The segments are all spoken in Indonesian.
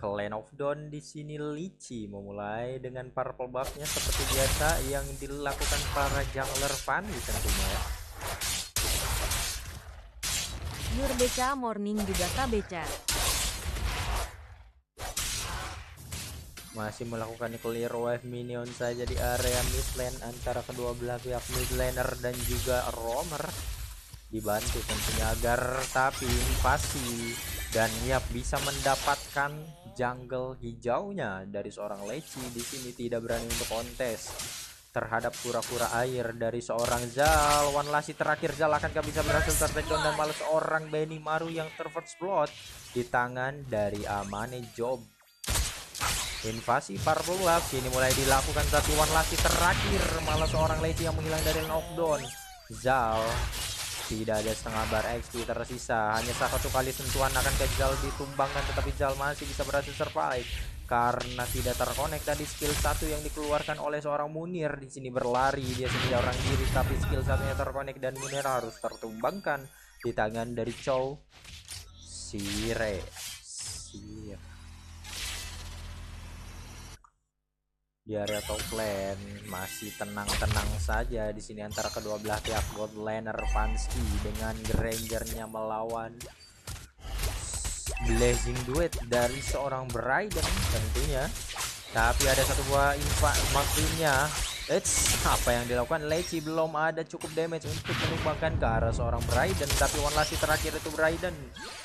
Clan of Dawn di sini Lici memulai dengan purple buff-nya seperti biasa yang dilakukan para jungler Fanny tentunya. Nur Beca Morning juga Kak Beca. Masih melakukan clear wave minion saja di area mid lane antara kedua belah pihak mid laner dan juga roamer. Dibantu tentunya agar tapi invasi dan Yap bisa mendapatkan jungle hijaunya dari seorang Leci. Di sini tidak berani untuk kontes terhadap kura-kura air dari seorang Zal. One last terakhir, Zal akankah bisa berhasil tertakedown dan malah seorang Benimaru yang terfirst blood di tangan dari Amane Job. Invasi purple buff kini mulai dilakukan, tapi one last terakhir malah seorang Leci yang menghilang dari knockdown. Zal tidak ada setengah bar XP tersisa, hanya satu kali sentuhan akan ke Zal ditumbangkan, tetapi Zal masih bisa berhasil survive karena tidak terkonek tadi skill 1 yang dikeluarkan oleh seorang Munir. Di sini berlari dia sendiri orang diri, tapi skill satunya terkonek dan Munir harus tertumbangkan di tangan dari Chow. Sire di area top lane masih tenang-tenang saja di sini antara kedua belah pihak. Bot laner Vansky dengan Grangernya melawan Blazing Duet dari seorang Brayden tentunya, tapi ada satu buah maksudnya apa yang dilakukan Leci, belum ada cukup damage untuk menumbangkan ke arah seorang Brayden, tapi one last terakhir itu Brayden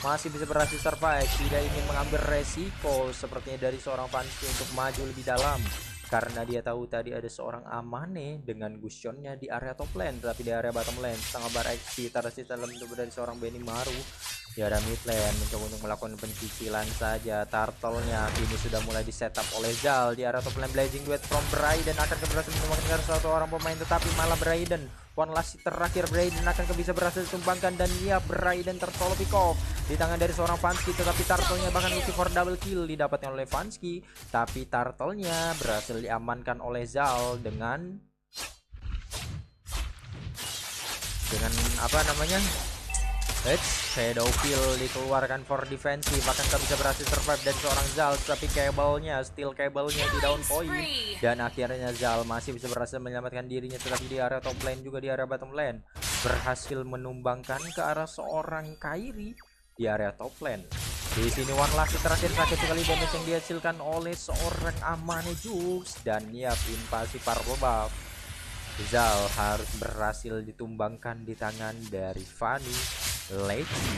masih bisa berhasil survive, tidak ingin mengambil resiko sepertinya dari seorang Vansky untuk maju lebih dalam karena dia tahu tadi ada seorang Amane dengan Gusionnya di area top lane, tapi di area bottom lane setengah bar XP tersisa dalam tubuh dari seorang Benimaru. Di area mid lane mencoba untuk melakukan pencicilan saja. Turtle-nya kini sudah mulai di setup oleh Zal di area top lane. Blazing Duet from Brayden akan berhasil menemukan satu orang pemain, tetapi malah Brayden one last terakhir Brayden akan bisa berhasil ditumbangkan, dan ya Brayden tertolong pick off di tangan dari seorang Vansky, tetapi Turtle-nya bahkan looking for double kill didapatkan oleh Vansky, tapi Turtle-nya berhasil diamankan oleh Zal dengan apa namanya, shadow kill dikeluarkan for defensive, bahkan tak bisa berhasil survive dari seorang Zal, tapi steel cable-nya di down point, dan akhirnya Zal masih bisa berhasil menyelamatkan dirinya, tetapi di area top lane juga di area bottom lane berhasil menumbangkan ke arah seorang Kairi di area top lane. Di sini one last terakhir, sakit sekali damage yang dihasilkan oleh seorang Amane Jux, dan ya invasi purple buff. Zal harus berhasil ditumbangkan di tangan dari Fanny Leci.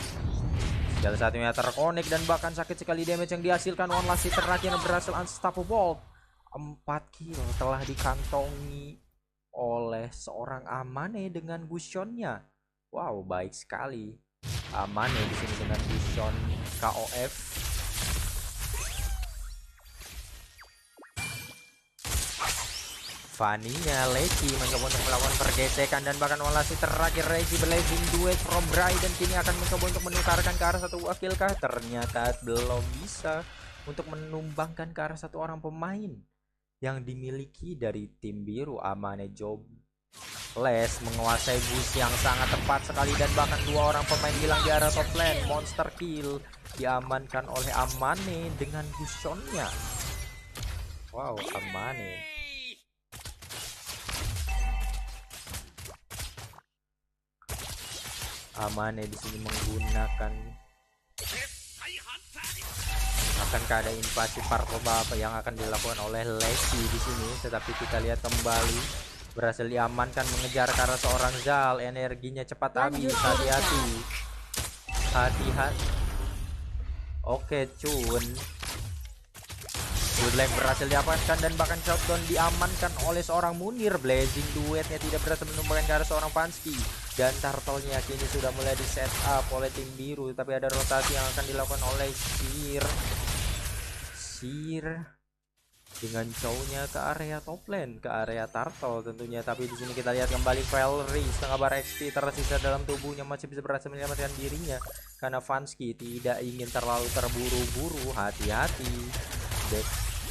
Skill satunya terkonek dan bahkan sakit sekali damage yang dihasilkan. One last terakhir berhasil unstoppable. 4 kill telah dikantongi oleh seorang Amane dengan Gusionnya. Wow, baik sekali Amane di sini dengan Gusion KOF. Fanny-nya Leci mencoba untuk melakukan pergesekan, dan bahkan walasi terakhir Leci Blazing Duet from Brayden kini akan mencoba untuk menukarkan ke arah satu wakil kah, ternyata belum bisa untuk menumbangkan ke arah satu orang pemain yang dimiliki dari tim biru. Amane Job Les menguasai bus yang sangat tepat sekali, dan bahkan dua orang pemain hilang di arah top lane. Monster kill diamankan oleh Amane dengan Gusionnya. Wow, Amane di sini menggunakan, akankah ada invasi purple buff yang akan dilakukan oleh Leci di sini, tetapi kita lihat kembali berhasil diamankan, mengejar ke arah seorang Zal, energinya cepat habis. Hati-hati. Oke, Cun Woodland berhasil diamankan, dan bahkan shotgun diamankan oleh seorang Munir. Blazing Duetnya tidak berhasil menumbangkan ke arah seorang Vansky, dan Turtle-nya kini sudah mulai di set up oleh tim biru, tapi ada rotasi yang akan dilakukan oleh Sir dengan Chow-nya ke area top lane, ke area Turtle tentunya. Tapi di sini kita lihat kembali Valerie setengah bar XP tersisa dalam tubuhnya masih bisa berhasil menyelamatkan dirinya karena Vansky tidak ingin terlalu terburu-buru. Hati-hati.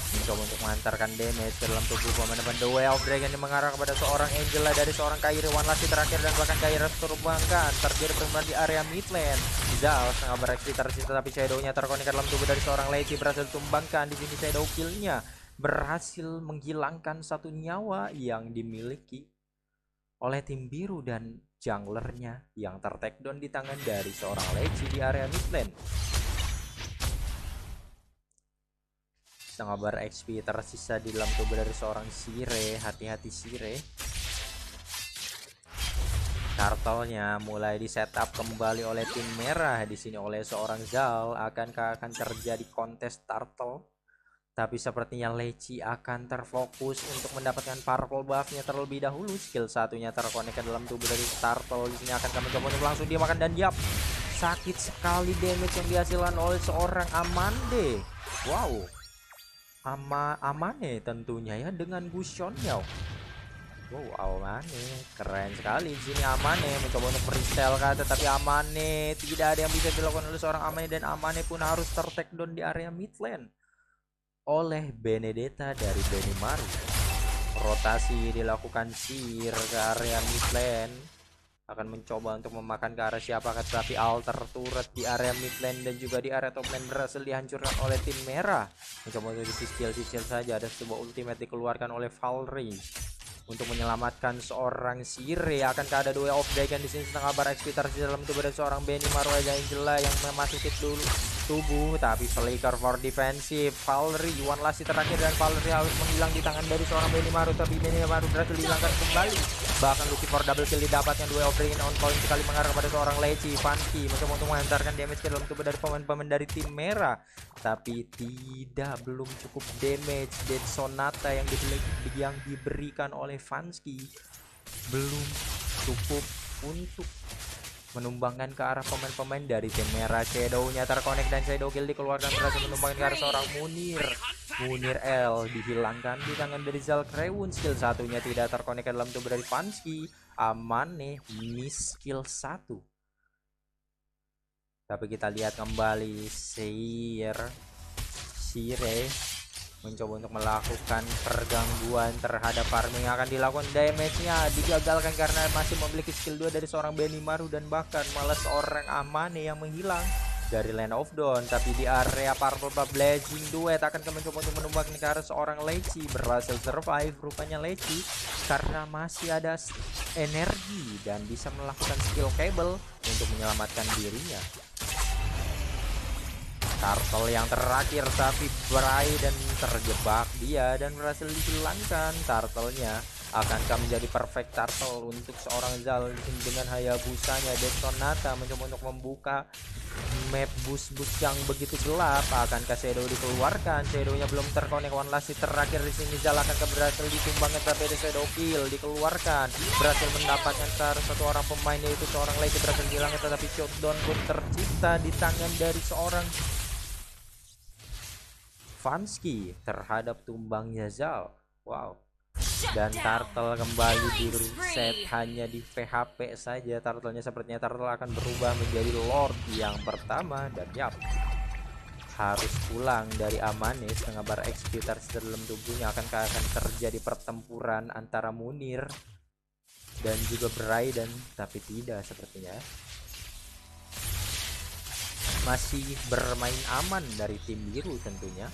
mencoba untuk mengantarkan damage ke dalam tubuh pemain The Way of Dragon yang mengarah kepada seorang Angela dari seorang Kairi. One last terakhir dan bahkan Kairi harus terbangkan. Terjadi pertemuan di area mid lane. Zal setengah bereaksi tersisa tapi Shadow-nya terkonek ke dalam tubuh dari seorang Leci, berhasil ditumbangkan. Di sini Shadow kill-nya berhasil menghilangkan satu nyawa yang dimiliki oleh tim biru dan junglernya yang tertakedown di tangan dari seorang Leci di area mid lane. Setengah bar XP tersisa di dalam tubuh dari seorang Sire. Hati-hati Sire. Turtle-nya mulai di setup kembali oleh tim merah di sini oleh seorang Zal. Akankah akan terjadi kontes Turtle? Tapi sepertinya Leci akan terfokus untuk mendapatkan purple buff-nya terlebih dahulu. Skill satunya terkonek ke dalam tubuh dari Turtle. Di sini akan kami coba untuk langsung dia makan dan yap. Sakit sekali damage yang dihasilkan oleh seorang Amande. Wow. Amane tentunya ya dengan Gusionnya. Wow, Amane keren sekali di sini. Amane mencoba untuk freestyle kah, tetapi Amane tidak ada yang bisa dilakukan oleh seorang Amane dan Amane pun harus tertakedown di area mid lane oleh Benedetta dari Benimaru. Rotasi dilakukan Sir ke area mid lane, akan mencoba untuk memakan ke arah siapakah, tapi alter turret di area mid lane dan juga di area top lane berhasil dihancurkan oleh tim merah. Mencoba untuk skill saja, ada sebuah ultimate dikeluarkan oleh Valkyrie untuk menyelamatkan seorang Sire. Akankah ada Way of Dragon di sini setengah bar XP tersisa dalam tubuh dari seorang Benimaru Angela yang memasuki dulu tubuh, tapi flicker for defensive. Valkyrie one last terakhir dan Valkyrie harus menghilang di tangan dari seorang Benimaru, tapi Benimaru berhasil dihilangkan kembali. Bahkan Lucifer double kill didapatkan. Way of Dragon on point sekali mengarah pada seorang Leci. Fanki mencoba untuk mengantarkan damage ke dalam tubuh dari pemain-pemain dari tim merah, tapi belum cukup damage. Dead Sonata yang diberikan oleh Vansky belum cukup untuk menumbangkan ke arah pemain-pemain dari tim merah. Shadow-nya terkonek dan Shadow kill dikeluarkan, berhasil menumbangkan ke arah seorang Munir L dihilangkan di tangan dari Zal Krewun. Skill satunya tidak terkonek ke dalam tubuh dari Vansky. Amane miss skill 1. Tapi kita lihat kembali Sire mencoba untuk melakukan pergangguan terhadap farming yang akan dilakukan. Damage-nya digagalkan karena masih memiliki skill 2 dari seorang Benimaru dan bahkan malah seorang Amane yang menghilang dari Land of Dawn. Tapi di area Purple Blazing Duet akan mencoba untuk menumbangkan ke arah seorang Leci. Berhasil survive rupanya Leci karena masih ada energi dan bisa melakukan skill cable untuk menyelamatkan dirinya. Turtle yang terakhir, tapi Bray dan terjebak dia dan berhasil dihilangkan. Turtle-nya akankah menjadi perfect turtle untuk seorang Zal dengan Hayabusanya. Dead Sonata mencoba untuk membuka map bus yang begitu gelap. Akankah Shadow dikeluarkan? Shadow-nya belum terkonek. One last terakhir di sini. Zal akankah berhasil ditumbangkan, tapi ada Shadow kill dikeluarkan, berhasil mendapatkan satu orang pemain yaitu seorang Leci, berhasil dihilangkan, tetapi shutdown pun tercipta di tangan dari seorang Vansky terhadap tumbangnya Zal. Wow. Dan Turtle kembali di reset hanya di PHP saja. Turtle-nya sepertinya Turtle akan berubah menjadi Lord yang pertama dan yap, harus pulang dari Amane. Setengah bar XP tersisa dalam tubuhnya. Akankah akan terjadi pertempuran antara Munir dan juga Brayden? Tapi tidak sepertinya. Masih bermain aman dari tim biru tentunya.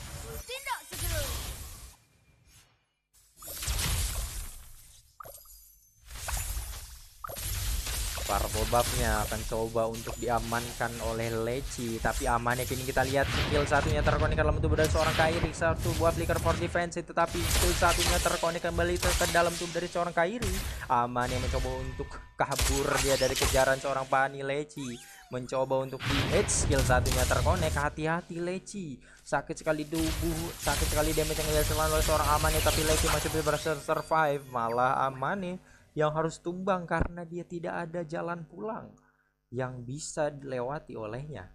Purple buff-nya akan coba untuk diamankan oleh Leci, tapi amannya kini kita lihat skill satunya terkonek dalam tubuh dari seorang Kairi. Satu buah flicker for defense, tetapi skill satunya terkonek kembali ke dalam tubuh dari seorang Kairi. Amannya mencoba untuk kabur dia dari kejaran seorang Pani. Leci mencoba untuk di hit, skill satunya terkonek. Hati-hati Leci, sakit sekali tubuh, sakit sekali damage yang dihasilkan oleh seorang Amane, tapi Leci masih berhasil survive. Malah Amane yang harus tumbang karena dia tidak ada jalan pulang yang bisa dilewati olehnya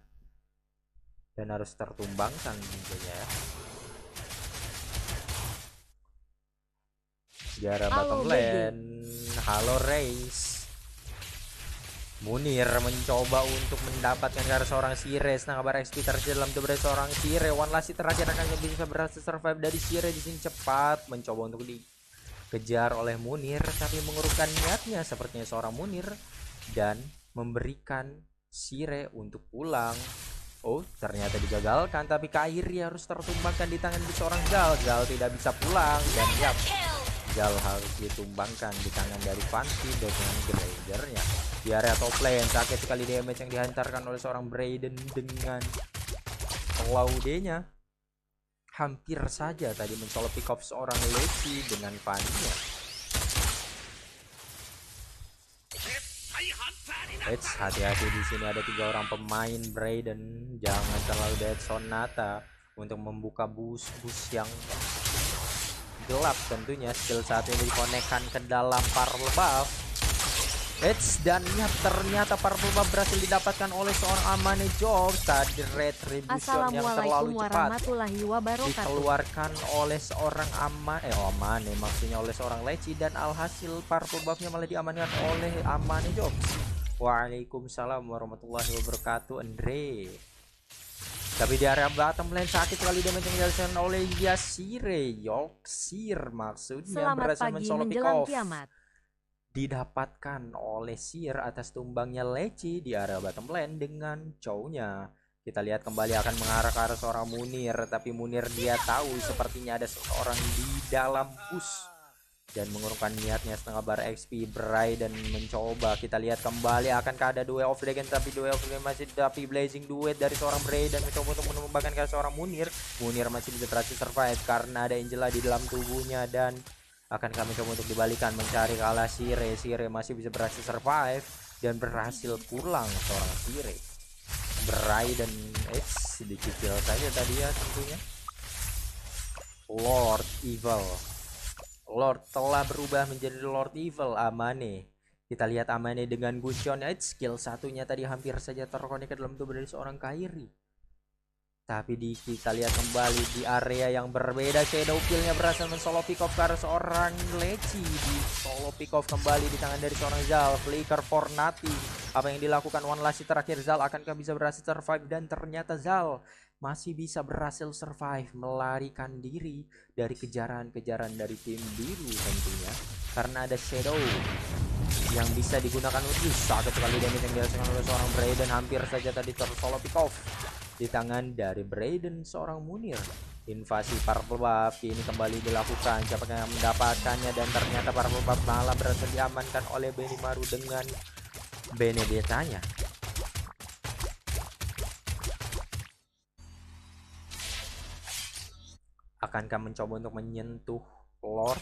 dan harus tertumbangkan tentunya. Di arah bottom lane, halo Race. Munir mencoba untuk mendapatkan gara seorang Sire. Nah, kabar XP terjadi dalam tubuh seorang Sire. One last terakhir akan bisa berhasil survive dari Sire di sini, cepat mencoba untuk dikejar oleh Munir, tapi mengurungkan niatnya sepertinya seorang Munir dan memberikan Sire untuk pulang. Oh, ternyata digagalkan, tapi Kairi harus tertumbangkan di tangan seorang Zal. Zal tidak bisa pulang dan yap, Zal harus ditumbangkan di tangan dari Fancy dengan Gradernya. Di area top lane, sakit sekali damage yang dihantarkan oleh seorang Brayden dengan Claude-nya. Hampir saja tadi mencolok pick off seorang Leci dengan Fanny-nya. Hati-hati di sini, ada 3 orang pemain Brayden. Jangan terlalu dead Sonata untuk membuka bus yang gelap tentunya. Skill satu ini dikonekkan ke dalam Purple Buff. Dan ternyata Purple Buff berhasil didapatkan oleh seorang Amane Job. Tadi retribution yang terlalu cepat dikeluarkan oleh seorang Amane, maksudnya oleh seorang Leci, dan alhasil Purple Buffnya malah diamankan oleh Amane Job. Waalaikumsalam warahmatullahi wabarakatuh, Andre. Tapi di area bottom lane sakit sekali damage yang dihasilkan oleh Yasire. Yoksir maksudnya berhasil mensolo pick off. Didapatkan oleh Sir atas tumbangnya Leci di area bottom lane dengan Chow-nya. Kita lihat kembali akan mengarah ke arah seorang Munir, tapi Munir dia tahu sepertinya ada seseorang di dalam bus dan mengurungkan niatnya. Setengah bar XP Brayden mencoba. Kita lihat kembali akankah ada Duel of Dragon, tapi Duel of Dragon masih, tapi Blazing Duet dari seorang Brayden mencoba untuk menumbangkan ke seorang Munir. Munir masih bisa berhasil survive karena ada Angela di dalam tubuhnya, dan akan kami coba untuk dibalikan mencari ke arah Sire. Sire masih bisa berhasil survive dan berhasil pulang seorang Sire. Brayden dicicil saja tadi ya tentunya. Lord Evil telah berubah menjadi Lord Evil Amane. Kita lihat Amane dengan Gusion. Skill satunya tadi hampir saja terkonek ke dalam tubuh dari seorang Kairi. Tapi kita lihat kembali di area yang berbeda, Shadow Kill-nya berhasil mensolo pick off karena seorang Leci. Di solo pick off kembali di tangan dari seorang Zal. Flicker for nothing. Apa yang dilakukan One Last terakhir, Zal akankah bisa berhasil survive? Dan ternyata Zal masih bisa berhasil survive, melarikan diri dari kejaran-kejaran dari tim biru tentunya, karena ada Shadow yang bisa digunakan untuk sakit sekali damage yang dirasakan oleh seorang Brayden. Hampir saja tadi tersolo pick off di tangan dari Brayden seorang Munir. Invasi Purple Buff ini kembali dilakukan, siapa yang mendapatkannya, dan ternyata Purple Buff malah berhasil diamankan oleh Benimaru dengan Benedetta-nya. Akankah mencoba untuk menyentuh Lord?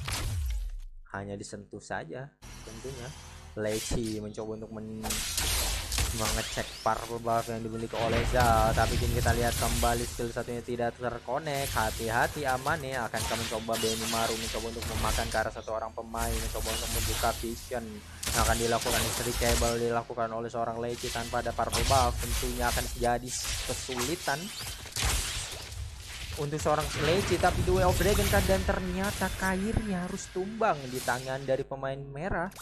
Hanya disentuh saja tentunya. Leci mencoba untuk mengecek Purple Buff yang dimiliki oleh Zal, tapi kini kita lihat kembali skill satunya tidak terkonek. Hati-hati Amane. Akankah mencoba Benimaru mencoba untuk memakan ke arah satu orang pemain, mencoba untuk membuka vision yang akan dilakukan istri cable dilakukan oleh seorang Leci tanpa ada Purple Buff. Tentunya akan jadi kesulitan untuk seorang Leci, tapi Duel of Dragon kan, dan ternyata Kairi harus tumbang di tangan dari pemain merah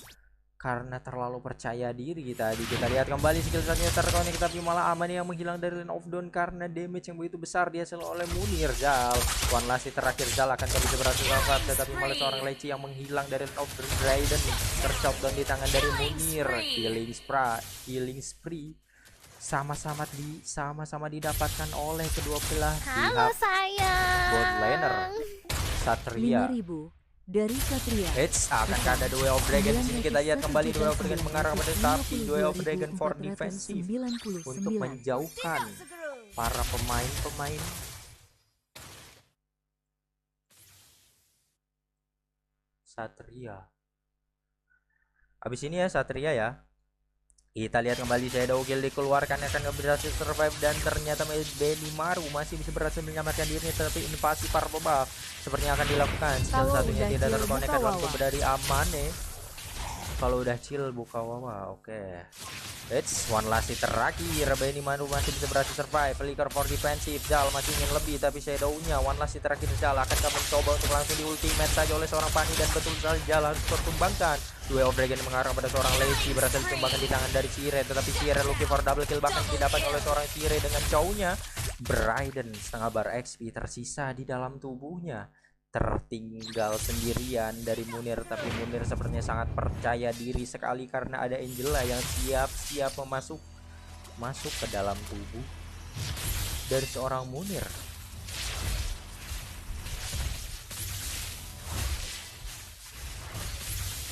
karena terlalu percaya diri. Tadi kita lihat kembali skill satunya terkonek, tapi malah Amane yang menghilang dari Lane of Dawn karena damage yang begitu besar dihasil oleh Munir. Zal, One Last terakhir, Zal akan bisa berhasil survive, tetapi malah seorang Leci yang menghilang dari Lane of Dawn. Brayden terchop down di tangan dari Munir. Killing spree sama-sama didapatkan oleh kedua belah pihak. Halo sayang. Bot laner Satria. 5.000 dari Satria. Akan ada Duel of Dragon. Di sini kita lihat kembali Duel of Dragon mengarah kepada, tapi Duel of Dragon for defensive untuk menjauhkan para pemain Satria. Habis ini ya Satria ya. Kita lihat kembali Shadow Kill dikeluarkan, akan berhasil survive, dan ternyata Benimaru masih bisa berhasil menyelamatkan dirinya, tapi invasi Purple Buff sepertinya akan dilakukan. Skill satunya tidak terkonek waktu dari Amane. Kalau udah chill buka wawa. Oke. One Last terakhir, Benimaru masih bisa berhasil survive. Flicker for defensive, Zal masih ingin lebih, tapi Shadow-nya One Last terakhir, Zal akan mencoba untuk langsung di ultimate saja oleh seorang Fanny, dan betul Zal harus pertumbangkan Duel of Dragon mengarah pada seorang Lacey, berhasil ditumbangkan di tangan dari Sire, tetapi Sire looking for double kill bahkan didapat oleh seorang Sire dengan cownya. Brayden setengah bar XP tersisa di dalam tubuhnya, tertinggal sendirian dari Munir, tapi Munir sepertinya sangat percaya diri sekali karena ada Angela yang siap-siap masuk ke dalam tubuh dari seorang Munir.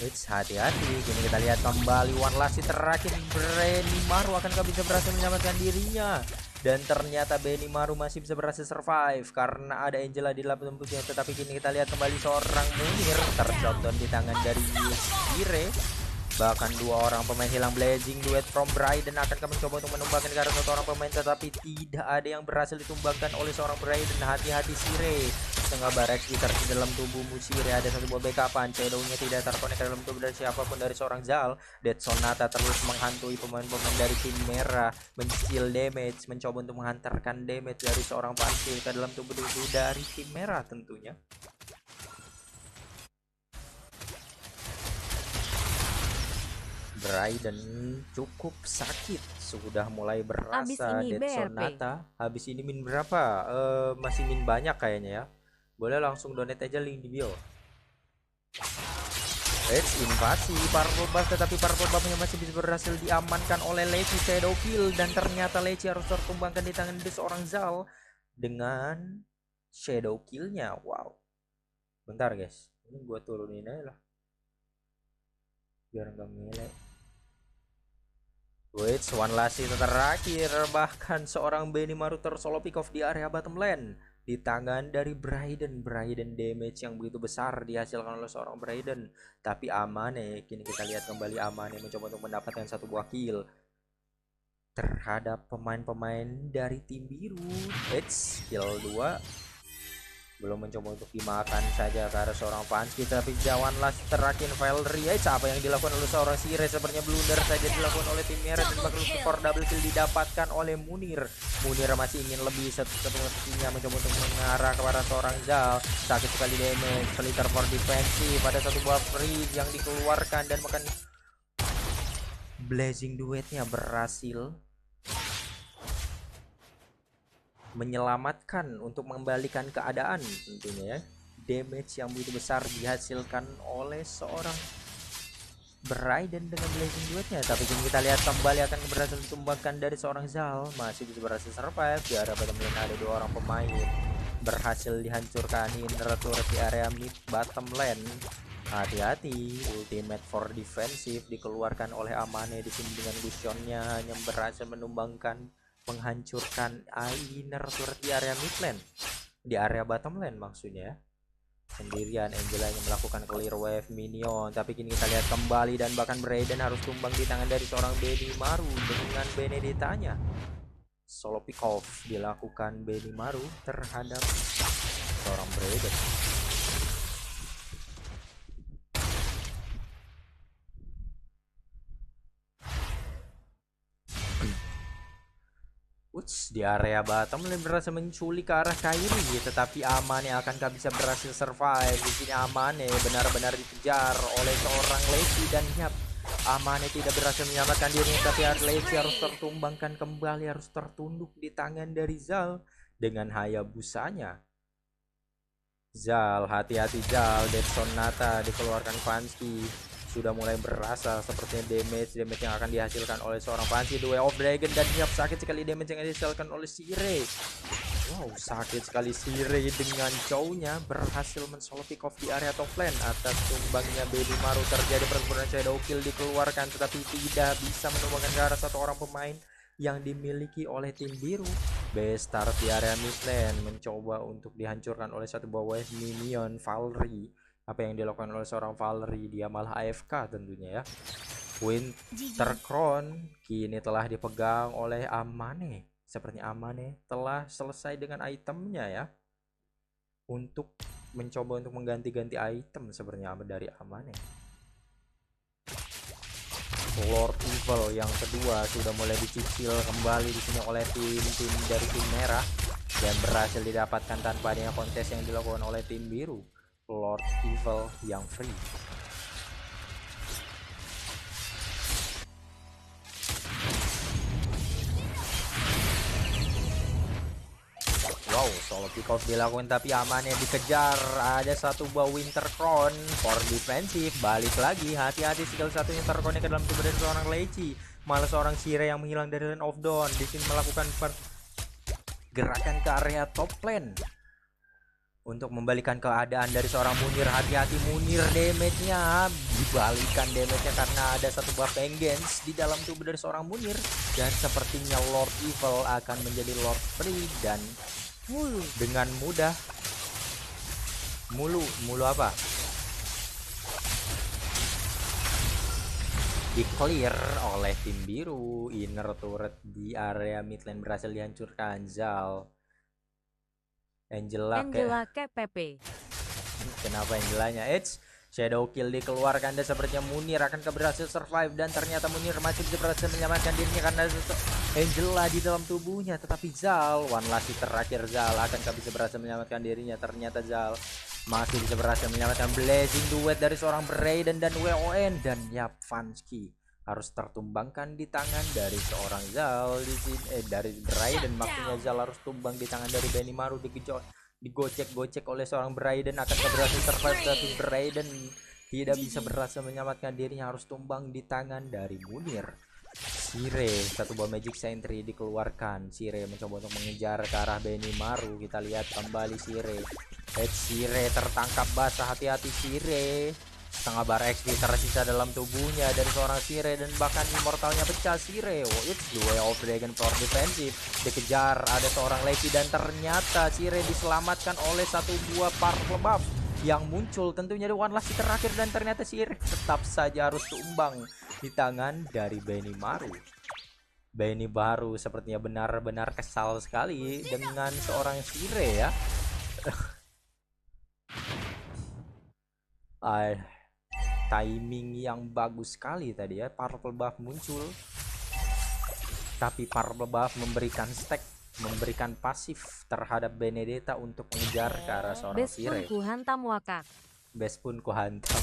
Hati-hati, kini kita lihat kembali one last terakhir. Benimaru akankah bisa berhasil menyelamatkan dirinya? Dan ternyata Benimaru masih bisa berhasil survive karena ada Angela di dalam tubuhnya. Tetapi kini kita lihat kembali seorang Munir terjatuh di tangan dari Sire. Bahkan dua orang pemain hilang. Blazing duet from Brayden akankah mencoba untuk menumbangkan karena satu orang pemain, tetapi tidak ada yang berhasil ditumbangkan oleh seorang Brayden. Hati-hati Sire, setengah barek di dalam tubuhmu Sire. Ada satu buah backupan, Shadownya tidak terkonek ke dalam tubuh dari siapapun dari seorang Zal. Dead Sonata terus menghantui pemain-pemain dari tim merah, men-steal damage, mencoba untuk menghantarkan damage dari seorang Pansil ke dalam tubuh dari tim merah tentunya. Brayden cukup sakit, sudah mulai berasa. Dead Sonata habis ini min berapa? Masih min banyak kayaknya ya. Boleh langsung donate aja, link di bio. Invasi Purple Buff, tetapi Purple Buffnya masih bisa berhasil diamankan oleh Lacey. Shadow kill, dan ternyata Lacey harus tertumbangkan di tangan seorang Zal dengan shadow killnya. Wow, bentar guys, ini gua turunin aja lah biar nggak melee. One last terakhir, bahkan seorang Benimaru tersolo pick off di area bottom lane di tangan dari Brayden. Damage yang begitu besar dihasilkan oleh seorang Brayden, tapi Amane, kini kita lihat kembali Amane mencoba untuk mendapatkan satu buah kill terhadap pemain-pemain dari tim biru. Kill 2 belum mencoba untuk dimakan saja karena seorang Pansky, tapi jawan last terakhir Valerie. Apa yang dilakukan oleh seorang Sire? Sepertinya blunder saja dilakukan oleh tim merah, dan bakal for double kill didapatkan oleh Munir. Munir masih ingin lebih, sepertinya mencoba untuk mengarah kepada seorang Zal. Sakit sekali damage, Flitter for defensive, pada satu buah freeze yang dikeluarkan, dan bahkan Blazing duetnya berhasil menyelamatkan untuk mengembalikan keadaan tentunya ya. Damage yang begitu besar dihasilkan oleh seorang Brayden dengan Blazing duetnya, tapi kita lihat kembali akan berhasil ditumbangkan dari seorang Zal. Masih bisa berhasil survive di area bottom lane. Ada dua orang pemain berhasil dihancurkan. Inner turret di area mid bottom lane. Hati-hati, ultimate for defensive dikeluarkan oleh Amane di sini dengan Gusionnya hanya berhasil menghancurkan inner turret di area mid lane, di area bottom lane maksudnya. Sendirian Angela yang melakukan clear wave minion, tapi kini kita lihat kembali, dan bahkan Brayden harus tumbang di tangan dari seorang Benimaru dengan Benedetanya. Solo pick off dilakukan Benimaru terhadap seorang Brayden. Di area bottom lane berhasil menculik ke arah Kairi, tetapi Amane akankah bisa berhasil survive? Di sini Amane benar-benar dikejar oleh seorang Lacey, dan Amane tidak berhasil menyelamatkan diri, tapi Lacey harus tertumbangkan kembali, harus tertunduk di tangan dari Zal dengan Hayabusanya. Zal, hati-hati Zal. Dead Sonata dikeluarkan Pansky. Sudah mulai berasa sepertinya damage yang akan dihasilkan oleh seorang Pansy. Duel of Dragon, dan sakit sekali damage yang dihasilkan oleh Sire. Wow, sakit sekali Sire dengan cownya berhasil mensolo pick off di area top lane. Atas tumbangnya Benimaru terjadi pertempuran shadow kill dikeluarkan, tetapi tidak bisa menumbangkan ke arah satu orang pemain yang dimiliki oleh tim biru. Bestar di area mid lane mencoba untuk dihancurkan oleh satu buah wave minion Valerie. Apa yang dilakukan oleh seorang Valerie? Dia malah AFK tentunya ya. Winter Crown kini telah dipegang oleh Amane. Sepertinya Amane telah selesai dengan itemnya ya, untuk mencoba untuk mengganti-ganti item sebenarnya dari Amane. Lord Evil yang kedua sudah mulai dicicil kembali di sini oleh tim dari tim merah, dan berhasil didapatkan tanpa adanya kontes yang dilakukan oleh tim biru. Lord Evil yang free. Wow, solo pick off dilakukan tapi amannya dikejar. Ada satu buah Winter Crown for defensif. Balik lagi, hati-hati skill satunya terkonek ke dalam tubuh dari seorang Leci. Malah seorang Sire yang menghilang dari Land of Dawn. Di sini melakukan gerakan ke area top lane untuk membalikan keadaan dari seorang Munir. Hati-hati Munir, damage-nya dibalikan damage-nya karena ada satu buah vengeance di dalam tubuh dari seorang Munir. Dan sepertinya Lord Evil akan menjadi Lord Free dan dengan mudah mulu apa? Di clear oleh tim biru. Inner turret di area mid lane berhasil dihancurkan. Angela ke PP. Kenapa Angelanya? Shadow kill dikeluarkan dan sepertinya Munir akan berhasil survive dan ternyata Munir masih bisa berhasil menyelamatkan dirinya karena Angela di dalam tubuhnya. Tetapi Zal, one last hit terakhir Zal akankah bisa berhasil menyelamatkan dirinya? Ternyata Zal masih bisa berhasil menyelamatkan blazing duet dari seorang Brayden dan WON. Dan yap, Vansky harus tertumbangkan di tangan dari seorang Zal di sini, dari Brayden. Maksudnya Zal harus tumbang di tangan dari Benimaru, digocek-gocek oleh seorang Brayden. Akan berhasil survive tapi Brayden tidak bisa berhasil menyelamatkan dirinya, harus tumbang di tangan dari Munir. Sire, satu buah magic sentry dikeluarkan. Sire mencoba untuk mengejar ke arah Benimaru. Kita lihat kembali Sire. Sire tertangkap basah, hati-hati Sire. Setengah bar XP tersisa dalam tubuhnya dari seorang Sire dan bahkan immortalnya pecah. Sire, it's the way of dragon for defensive. Dikejar ada seorang Leci dan ternyata Sire diselamatkan oleh satu buah purple buff yang muncul tentunya di one last terakhir. Dan ternyata Sire tetap saja harus tumbang di tangan dari Benimaru. Benimaru sepertinya benar-benar kesal sekali dengan seorang Sire ya. Timing yang bagus sekali tadi ya, purple buff muncul tapi purple buff memberikan stack, memberikan pasif terhadap Benedetta untuk mengejar ke arah seorang Sire. Best pun ku hantam wakak. Best pun ku hantam.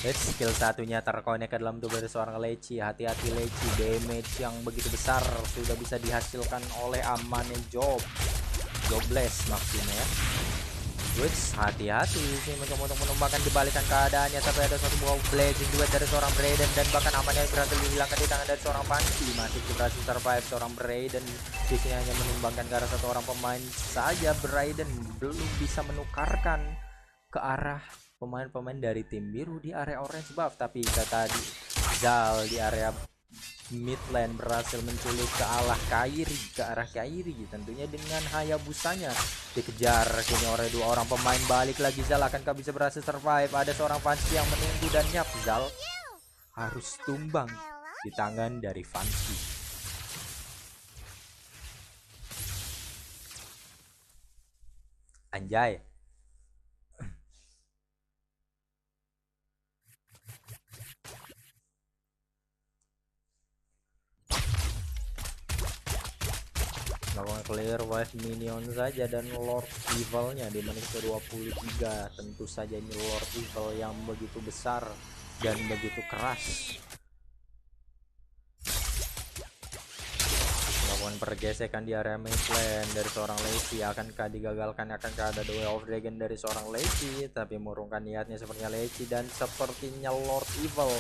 Skill satunya terkonek ke dalam tubuh dari seorang Leci. Hati-hati Leci, damage yang begitu besar sudah bisa dihasilkan oleh Amane Jobless maksudnya ya. Hati-hati sih mencoba untuk menumbangkan, dibalikan keadaannya tapi ada satu buah blazing duet dari seorang Brayden dan bahkan amannya berhasil dihilangkan di tangan dari seorang Vansky. Masih berhasil survive seorang Brayden. Di sini hanya menumbangkan ke arah satu orang pemain saja. Brayden belum bisa menukarkan ke arah pemain-pemain dari tim biru di area orange buff. Tapi tadi Zal di area mid lane berhasil menculik ke arah Kairi tentunya dengan Hayabusanya. Dikejar kini oleh dua orang pemain. Balik lagi Zal, akankah bisa berhasil survive? Ada seorang Vansky yang menunggu dan nyap, Zal harus tumbang di tangan dari Vansky. Anjay. Melakukan clear wave minion saja dan Lord Evil-nya di menit ke-23. Tentu saja ini Lord Evil yang begitu besar dan begitu keras. Melakukan pergesekan di area mid lane dari seorang Leci. Akankah digagalkan? Akankah ada The Way of Dragon dari seorang Leci? Tapi mengurungkan niatnya sepertinya Leci, dan sepertinya Lord Evil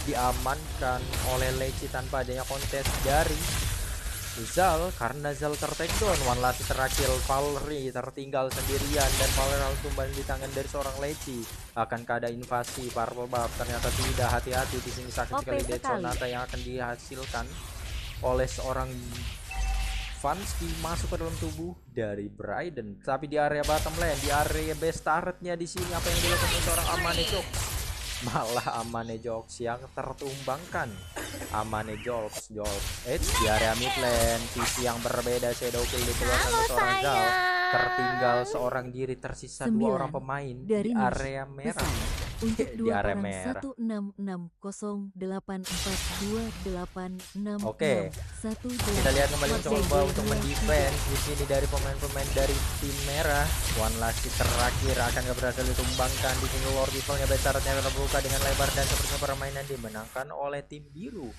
diamankan oleh Leci tanpa adanya kontes dari Zal karena Zal ter-take down. One last terakhir, Valri tertinggal sendirian dan Valri harus tumbang di tangan dari seorang Leci. Akankah ada invasi purple buff? Ternyata tidak. Hati-hati di sini sakit sekali Dead Sonata yang akan dihasilkan oleh seorang Vansky masuk ke dalam tubuh dari Brayden. Tapi di area bottom lane, di area base turretnya di sini apa yang dilakukan seorang Amane Jox? Malah Amane Jox yang tertumbangkan. Amane Jox di area mid lane, sisi yang berbeda. Shadow kill dikeluarkan oleh seorang Zal. Tertinggal seorang diri, tersisa dua orang pemain di area merah. Untuk di area merah. 1660842866. Oke. Kita lihat kembali mencoba untuk mendefense di sini dari pemain-pemain dari tim merah. One last hit terakhir akan berhasil ditumbangkan. Di sini Lord Evil-nya besarnya terbuka dengan lebar dan sepertinya permainan dimenangkan oleh tim biru.